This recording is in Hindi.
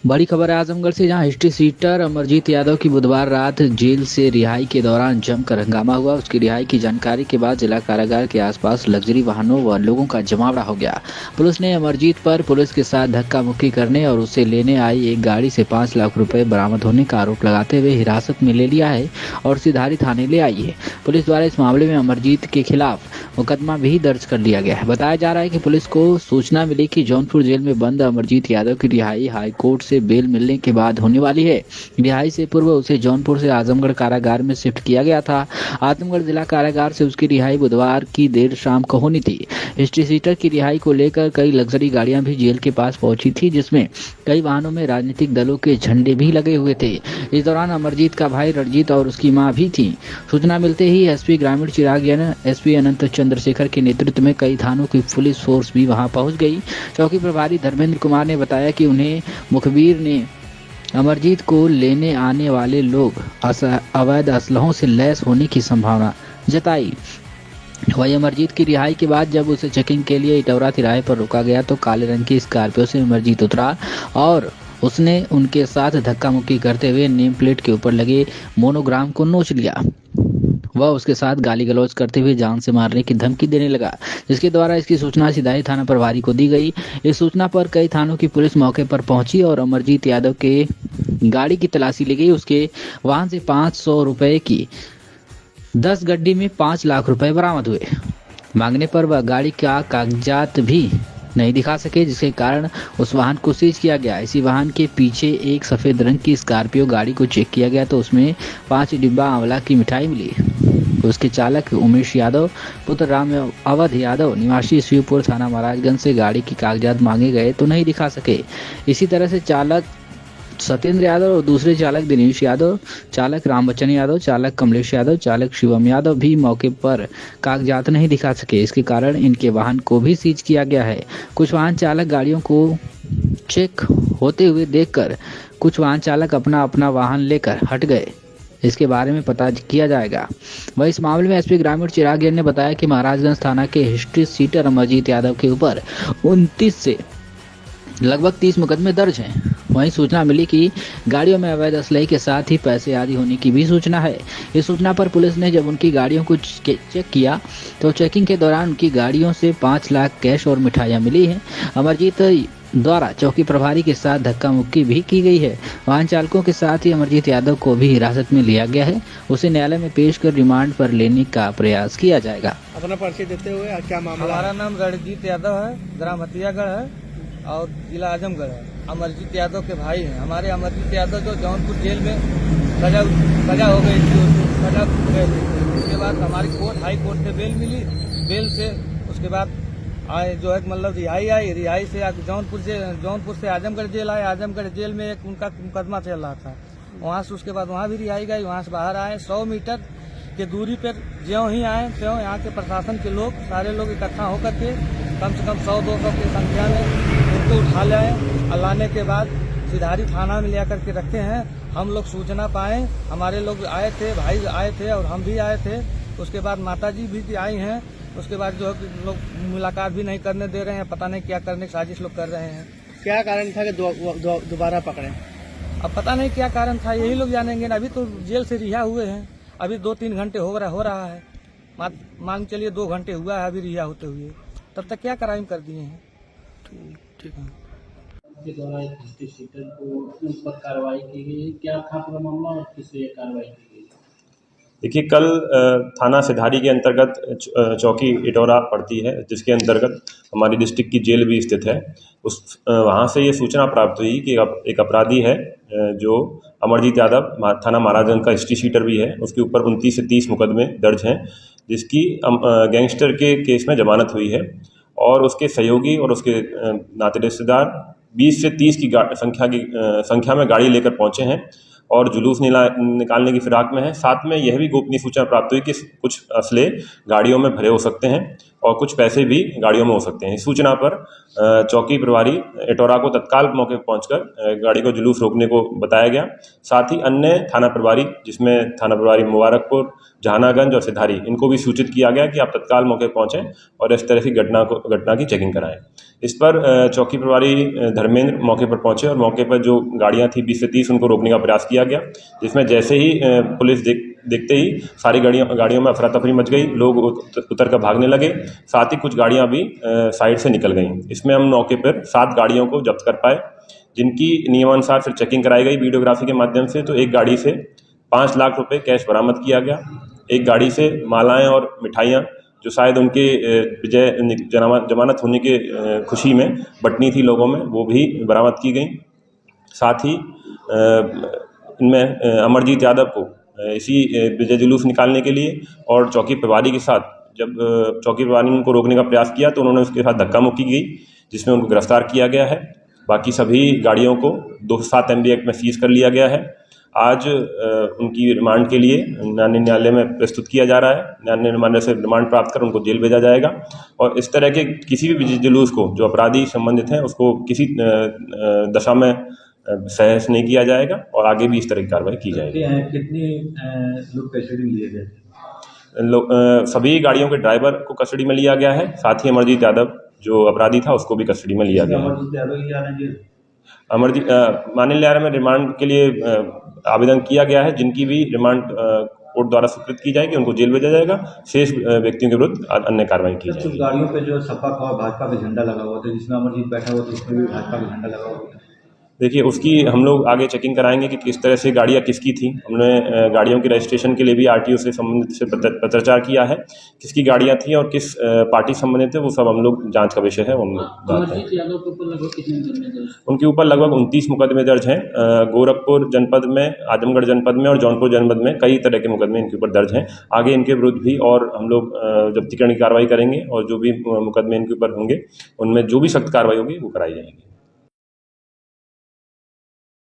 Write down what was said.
बड़ी खबर है आजमगढ़ से, जहां हिस्ट्री सीटर अमरजीत यादव की बुधवार रात जेल से रिहाई के दौरान जमकर हंगामा हुआ। उसकी रिहाई की जानकारी के बाद जिला कारागार के आसपास लग्जरी वाहनों व लोगों का जमावड़ा हो गया। पुलिस ने अमरजीत पर पुलिस के साथ धक्का मुक्की करने और उसे लेने आई एक गाड़ी से 5 लाख रुपए बरामद होने का आरोप लगाते हुए हिरासत में ले लिया है और सिधारी थाने ले आई है। पुलिस द्वारा इस मामले में अमरजीत के खिलाफ मुकदमा भी दर्ज कर लिया गया है। बताया जा रहा है कि पुलिस को सूचना मिली कि जौनपुर जेल में बंद अमरजीत यादव की रिहाई हाईकोर्ट से बेल मिलने के बाद होने वाली है। रिहाई से पूर्व उसे जौनपुर से आजमगढ़ कारागार में शिफ्ट किया गया था। आजमगढ़ जिला कारागार से उसकी रिहाई बुधवार की देर शाम को होनी थी। हिस्ट्री सीटर की रिहाई को लेकर कई लग्जरी गाड़ियां भी जेल के पास पहुंची थी, जिसमें कई वाहनों में राजनीतिक दलों के झंडे भी लगे हुए थे। इस दौरान अमरजीत का भाई रणजीत और उसकी मां भी थी। सूचना मिलते ही एसपी ग्रामीण चिराग जैन, एसपी अनंत चंद्रशेखर के नेतृत्व में कई थानों की पुलिस फोर्स भी वहां पहुंच गई। चौकी प्रभारी धर्मेंद्र कुमार ने बताया कि उन्हें मुखबिर ने अमरजीत को लेने आने वाले लोग अवैध असलहों से लैस होने की संभावना जताई। वही अमरजीत की रिहाई के बाद जब उसे चेकिंग के लिए इटौरा तिराहे पर रोका गया तो काले रंग की स्कॉर्पियो से अमरजीत उतरा और उसने उनके साथ धक्का मुक्की करते हुए नेम प्लेट के ऊपर लगे मोनोग्राम को नोच लिया। वह उसके साथ गाली गलौज करते हुए जान से मारने की धमकी देने लगा, जिसके द्वारा इसकी सूचना सिधारी थाना प्रभारी को दी गई। इस सूचना पर कई थानों की पुलिस मौके पर पहुंची और अमरजीत यादव के गाड़ी की तलाशी ली गई। उसके वाहन से 500 रुपए की 10 गड्डी में 5 लाख रुपए बरामद हुए। मांगने पर वह गाड़ी का कागजात भी नहीं दिखा सके, जिसके कारण उस वाहन को सीज किया गया। इसी वाहन के पीछे एक सफेद रंग की स्कॉर्पियो गाड़ी को चेक किया गया तो उसमें 5 डिब्बा आंवला की मिठाई मिली। उसके चालक उमेश यादव पुत्र राम अवध यादव निवासी शिवपुर थाना महाराजगंज से गाड़ी की कागजात मांगे गए तो नहीं दिखा सके। इसी तरह से चालक सत्येंद्र यादव और दूसरे चालक दिनेश यादव, चालक रामबच्चन यादव, चालक कमलेश यादव, चालक शिवम यादव भी मौके पर कागजात नहीं दिखा सके। इसके कारण इनके वाहन को भी सीज किया गया है। कुछ वाहन चालक गाड़ियों को चेक होते हुए देखकर कुछ वाहन चालक अपना अपना वाहन लेकर हट गए। इसके बारे में पता किया जाएगा। वही इस मामले में एसपी ग्रामीण चिराग जैन ने बताया कि महाराजगंज थाना के हिस्ट्री सीटर अमरजीत यादव के ऊपर 29 से लगभग 30 मुकदमे दर्ज हैं। वहीं सूचना मिली कि गाड़ियों में अवैध असलहे के साथ ही पैसे आदि होने की भी सूचना है। इस सूचना पर पुलिस ने जब उनकी गाड़ियों को चेक किया तो चेकिंग के दौरान उनकी गाड़ियों से 5 लाख कैश और मिठाइयां मिली हैं। अमरजीत द्वारा चौकी प्रभारी के साथ धक्का मुक्की भी की गई है। वाहन चालकों के साथ ही अमरजीत यादव को भी हिरासत में लिया गया है। उसे न्यायालय में पेश कर रिमांड पर लेने का प्रयास किया जाएगा। अपना परिचय देते हुए क्या मामला? हमारा नाम रणजीत यादव है, ग्राम हथियागढ़ है और जिला आजमगढ़ है। अमरजीत यादव के भाई हैं हमारे। अमरजीत यादव जो जौनपुर जेल में सजा हो गई थी, सजा गए थे। उसके बाद हमारी हाई कोर्ट से बेल मिली। बेल से उसके बाद आए जो है मतलब रिहाई आई। रिहाई से जौनपुर से आजमगढ़ जेल आए। आजमगढ़ जेल में एक उनका मुकदमा चल रहा था। वहाँ से उसके बाद वहाँ भी रिहाई गई। वहाँ से बाहर आए 100 मीटर के दूरी पर ज्यों ही आए त्यों यहाँ के प्रशासन के लोग सारे लोग इकट्ठा होकर के कम से कम 100-200 की संख्या में उनको उठा ले आए। लाने के बाद सिधारी थाना में ले करके रखे हैं। हम लोग सूचना पाए, हमारे लोग आए थे, भाई आए थे और हम भी आए थे। उसके बाद माताजी भी आई हैं। उसके बाद जो है लोग मुलाकात भी नहीं करने दे रहे हैं। पता नहीं क्या करने की साजिश लोग कर रहे हैं। क्या कारण था कि दोबारा पकड़े? अब पता नहीं क्या कारण था, यही लोग जानेंगे। अभी तो जेल से रिहा हुए हैं। अभी 2-3 घंटे हो रहा है। मान चलिए 2 घंटे हुआ है अभी रिहा होते हुए। तब तक क्या क्राइम कर दिए हैं। ठीक है। के द्वारा एक हिस्ट्री सीटर को ऊपर कार्रवाई की गई, क्या था पूरा मामला और किस लिए कार्रवाई की गई? देखिए, कल थाना सिधारी के अंतर्गत चौकी इटौरा पड़ती है, जिसके अंतर्गत हमारी डिस्ट्रिक्ट की जेल भी स्थित है। वहाँ से ये सूचना प्राप्त हुई कि एक अपराधी है जो अमरजीत यादव, थाना महाराजगंज का हिस्ट्री सीटर भी है। उसके ऊपर 29 से 30 मुकदमे दर्ज हैं, जिसकी गैंगस्टर के केस में जमानत हुई है। और उसके सहयोगी और उसके नाते रिश्तेदार 20 से 30 की संख्या में गाड़ी लेकर पहुंचे हैं और जुलूस निकालने की फिराक में है। साथ में यह भी गोपनीय सूचना प्राप्त हुई कि कुछ असले गाड़ियों में भरे हो सकते हैं। और कुछ पैसे भी गाड़ियों में हो सकते हैं। इस सूचना पर चौकी प्रभारी इटौरा को तत्काल मौके पर पहुंचकर गाड़ी को जुलूस रोकने को बताया गया। साथ ही अन्य थाना प्रभारी, जिसमें थाना प्रभारी मुबारकपुर, जहानागंज और सिधारी, इनको भी सूचित किया गया कि आप तत्काल मौके पर पहुंचें और इस तरह की घटना की चेकिंग कराएं। इस पर चौकी प्रभारी धर्मेंद्र मौके पर पहुंचे और मौके पर जो गाड़ियां थी 20 से 30 उनको रोकने का प्रयास किया गया, जिसमें जैसे ही पुलिस देखते ही सारी गाड़ियों में अफरा तफरी मच गई, लोग उतर कर भागने लगे। साथ ही कुछ गाड़ियां भी साइड से निकल गईं। इसमें हम मौके पर 7 गाड़ियों को जब्त कर पाए, जिनकी नियमानुसार फिर चेकिंग कराई गई वीडियोग्राफी के माध्यम से। तो एक गाड़ी से 5 लाख रुपए कैश बरामद किया गया, एक गाड़ी से मालाएं और मिठाइयाँ जो शायद उनके विजय जमानत होने के खुशी में बंटनी थी लोगों में, वो भी बरामद की गई। साथ ही इनमें अमरजीत यादव को इसी विजय जुलूस निकालने के लिए और चौकी प्रभारी के साथ, जब चौकी प्रभारी ने उनको रोकने का प्रयास किया तो उन्होंने उसके साथ धक्का मुक्की की, जिसमें उनको गिरफ्तार किया गया है। बाकी सभी गाड़ियों को 207 MB एक्ट में सीज कर लिया गया है। आज उनकी रिमांड के लिए न्यायालय में प्रस्तुत किया जा रहा है। न्यायालय से रिमांड प्राप्त कर उनको जेल भेजा जाएगा और इस तरह के किसी भी जुलूस को जो अपराधी संबंधित हैं उसको किसी दशा में सहस नहीं किया जाएगा और आगे भी इस तरह की कार्रवाई की जाएगी। कितनी लोग कस्टडी में लिए गए? सभी गाड़ियों के ड्राइवर को कस्टडी में लिया गया है। साथ ही अमरजीत यादव जो अपराधी था उसको भी कस्टडी में लिया गया है। अमरजीत माननीय न्यायालय में रिमांड के लिए आवेदन किया गया है, जिनकी भी रिमांड कोर्ट द्वारा स्वीकृत की जाएगी, उनको जेल भेजा जाएगा। शेष व्यक्तियों के विरुद्ध अन्य कार्रवाई की जाएगी। कुछ गाड़ियों पे जो सपा का और भाजपा का झंडा लगा हुआ था, जिसमें अमरजीत बैठा हुआ था, उसमें भी भाजपा का झंडा लगा हुआ था। देखिए, उसकी हम लोग आगे चेकिंग कराएंगे कि किस तरह से गाड़ियाँ किसकी थी। हमने गाड़ियों के रजिस्ट्रेशन के लिए भी RTO से संबंधित से पत्राचार किया है। किसकी गाड़ियाँ थी और किस पार्टी संबंधित है, वो सब हम लोग जांच का विषय है। उनके ऊपर लगभग 29 मुकदमे दर्ज हैं। गोरखपुर जनपद में, आजमगढ़ जनपद में और जौनपुर जनपद में कई तरह के मुकदमे इनके ऊपर दर्ज हैं। आगे इनके विरुद्ध भी और हम लोग जब्तीकरण की कार्रवाई करेंगे और जो भी मुकदमे इनके ऊपर होंगे उनमें जो भी सख्त कार्रवाई होगी वो कराई जाएगी।